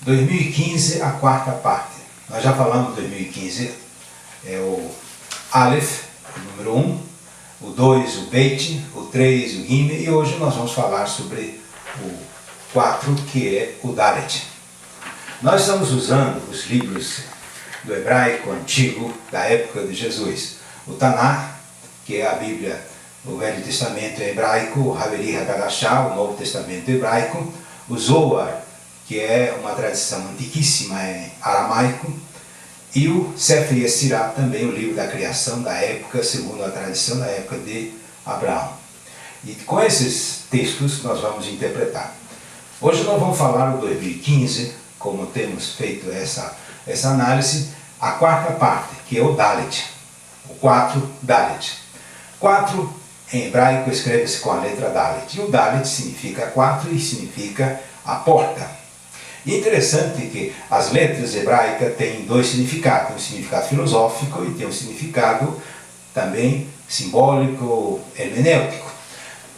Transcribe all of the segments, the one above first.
2015, a quarta parte. Nós já falamos 2015, é o Aleph, o número 1, o 2, o Beit, o 3, o Gimel, e hoje nós vamos falar sobre o 4, que é o Dalet. Nós estamos usando os livros do hebraico antigo da época de Jesus. O Taná, que é a Bíblia, o Velho Testamento hebraico, o Haveri Hadashah, o Novo Testamento hebraico, o Zohar, que é uma tradição antiquíssima em aramaico, e o Sefer Yetzirah, também o livro da criação da época, segundo a tradição da época de Abraão. E com esses textos nós vamos interpretar. Hoje nós vamos falar o 2015, como temos feito essa análise, a quarta parte, que é o Dalet, o 4 Dalet. 4 em hebraico escreve-se com a letra Dalet, e o Dalet significa 4 e significa a porta. E é interessante que as letras hebraicas têm dois significados, tem um significado filosófico e tem um significado também simbólico, hermenêutico.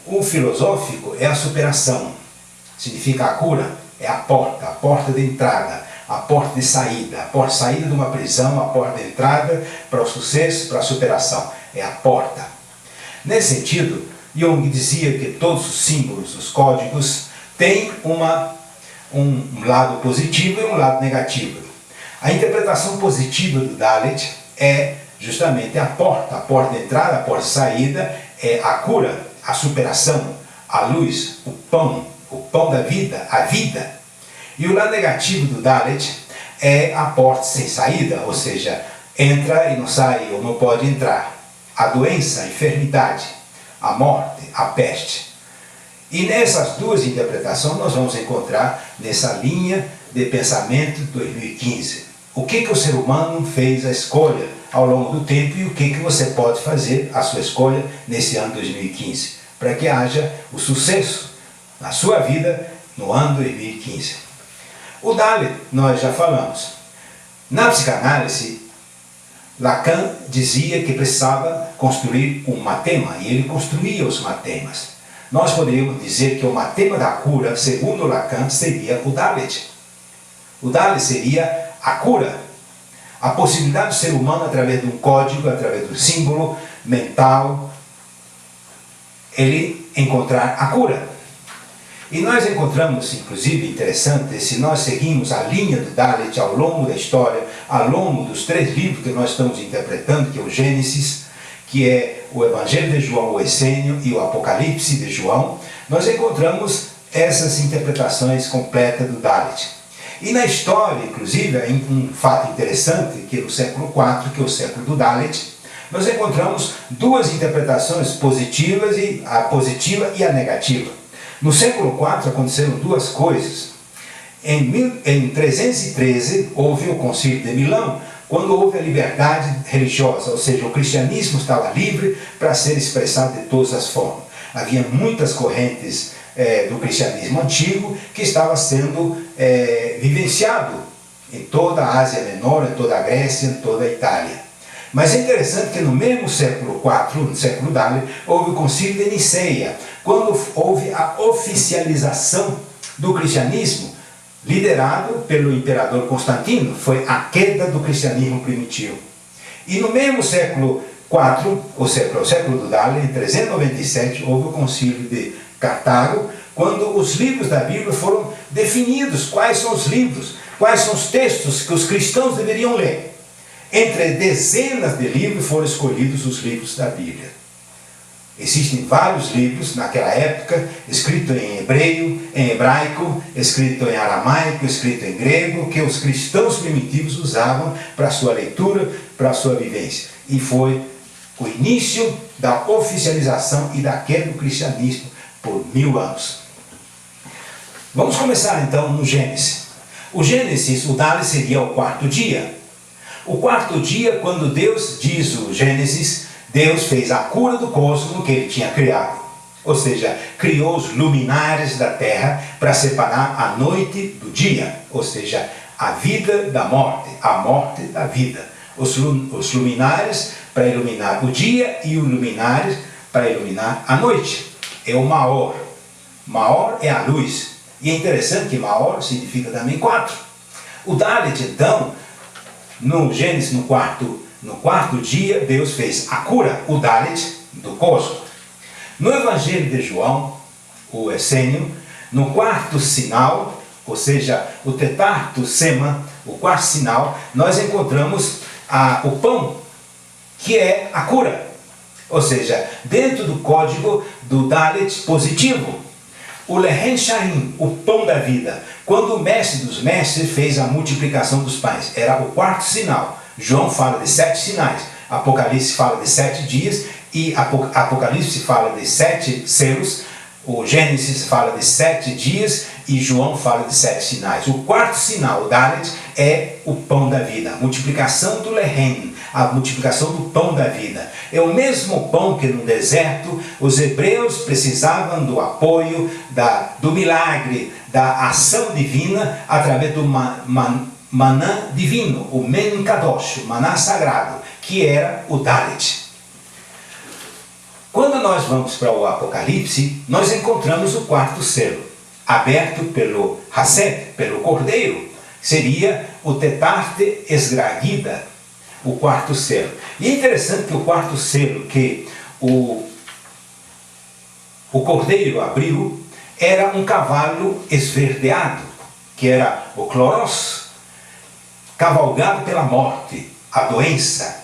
O filosófico é a superação, significa a cura, é a porta de entrada, a porta de saída, a porta de saída de uma prisão, a porta de entrada para o sucesso, para a superação, é a porta. Nesse sentido, Jung dizia que todos os símbolos, os códigos, têm um lado positivo e um lado negativo. A interpretação positiva do Dalet é justamente a porta de entrada, a porta de saída, é a cura, a superação, a luz, o pão da vida, a vida. E o lado negativo do Dalet é a porta sem saída, ou seja, entra e não sai, ou não pode entrar. A doença, a enfermidade, a morte, a peste. E nessas duas interpretações nós vamos encontrar nessa linha de pensamento 2015. O que o ser humano fez a escolha ao longo do tempo e o que você pode fazer a sua escolha nesse ano 2015, para que haja o sucesso na sua vida no ano 2015. O Dalet, nós já falamos. Na psicanálise, Lacan dizia que precisava construir um matema, e ele construía os matemas. Nós poderíamos dizer que o matema da cura, segundo Lacan, seria o Dalet. O Dalet seria a cura, a possibilidade do ser humano, através de um código, através do símbolo mental, ele encontrar a cura. E nós encontramos, inclusive, interessante, se nós seguimos a linha do Dalet ao longo da história, ao longo dos 3 livros que nós estamos interpretando, que é o Gênesis, que é o Evangelho de João, o Essênio, e o Apocalipse de João, nós encontramos essas interpretações completas do Dalet. E na história, inclusive, um fato interessante, que no século IV, que é o século do Dalet, nós encontramos duas interpretações positivas, a positiva e a negativa. No século IV aconteceram duas coisas. Em 313 houve o Concílio de Milão, quando houve a liberdade religiosa, ou seja, o cristianismo estava livre para ser expressado de todas as formas. Havia muitas correntes do cristianismo antigo que estava sendo vivenciado em toda a Ásia Menor, em toda a Grécia, em toda a Itália. Mas é interessante que no mesmo século IV, no século Dalet, houve o Concílio de Niceia, quando houve a oficialização do cristianismo, liderado pelo imperador Constantino. Foi a queda do cristianismo primitivo. E no mesmo século IV, o século do Dalet, em 397, houve o Concílio de Cartago, quando os livros da Bíblia foram definidos. Quais são os livros, quais são os textos que os cristãos deveriam ler. Entre dezenas de livros foram escolhidos os livros da Bíblia. Existem vários livros naquela época, escritos em hebraico, escrito em aramaico, escrito em grego, que os cristãos primitivos usavam para a sua leitura, para a sua vivência. E foi o início da oficialização e da queda do cristianismo por 1000 anos. Vamos começar então no Gênesis. O Gênesis, o Dalet seria o 4º dia. O 4º dia, quando Deus diz o Gênesis, Deus fez a cura do cosmos que ele tinha criado. Ou seja, criou os luminares da terra para separar a noite do dia. Ou seja, a vida da morte, a morte da vida. Os luminares para iluminar o dia e os luminares para iluminar a noite. É o Maor. Maor é a luz. E é interessante que Maor significa também 4. O Dalet, então, no Gênesis, no quarto dia, Deus fez a cura, o Dalet, do cosmos. No Evangelho de João, o essênio, no quarto sinal, ou seja, o tetarto sema, o quarto sinal, nós encontramos o pão, que é a cura. Ou seja, dentro do código do Dalet positivo, o Lehen Shaim, o pão da vida. Quando o mestre dos mestres fez a multiplicação dos pães, era o quarto sinal. João fala de 7 sinais, Apocalipse fala de 7 dias, e Apocalipse fala de 7 selos, o Gênesis fala de 7 dias e João fala de 7 sinais. O quarto sinal, o Dalet, é o pão da vida, a multiplicação do Lehen, a multiplicação do pão da vida. É o mesmo pão que no deserto os hebreus precisavam do apoio, do milagre, da ação divina através do manã divino, o Men Kadosh, o maná sagrado, que era o Dalet. Quando nós vamos para o Apocalipse, nós encontramos o quarto selo, aberto pelo Hased, pelo Cordeiro, seria o Tetarte Esgragida, o quarto selo. E é interessante que o quarto selo que o Cordeiro abriu era um cavalo esverdeado, que era o Cloros, cavalgado pela morte, a doença.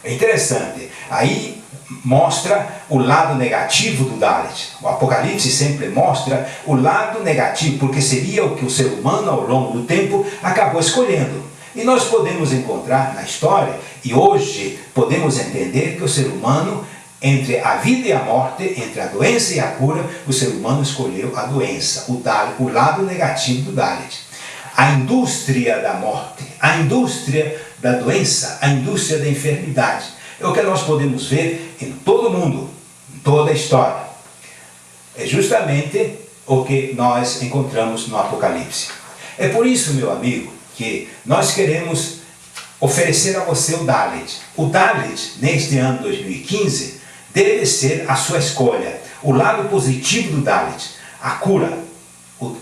É interessante. Aí mostra o lado negativo do Dalet. O Apocalipse sempre mostra o lado negativo, porque seria o que o ser humano, ao longo do tempo, acabou escolhendo. E nós podemos encontrar na história, e hoje podemos entender que o ser humano, entre a vida e a morte, entre a doença e a cura, o ser humano escolheu a doença, o lado negativo do Dalet. A indústria da morte, a indústria da doença, a indústria da enfermidade. É o que nós podemos ver em todo o mundo, em toda a história. É justamente o que nós encontramos no Apocalipse. É por isso, meu amigo, que nós queremos oferecer a você o Dalet. O Dalet, neste ano 2015, deve ser a sua escolha. O lado positivo do Dalet, a cura, o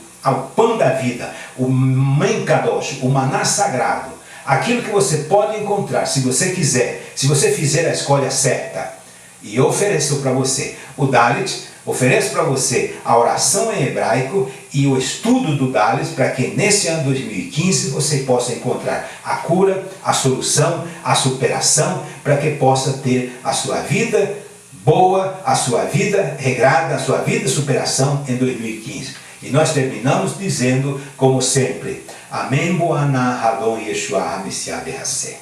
pão da vida, o Men Kadosh, o maná sagrado. Aquilo que você pode encontrar, se você quiser, se você fizer a escolha certa. E eu ofereço para você o Dalet, ofereço para você a oração em hebraico e o estudo do Dalet, para que nesse ano 2015 você possa encontrar a cura, a solução, a superação, para que possa ter a sua vida boa, a sua vida regrada, a sua vida de superação em 2015. E nós terminamos dizendo, como sempre, Amém, Boaná, Hadon, Yeshua, HaMessiah, Berhasé.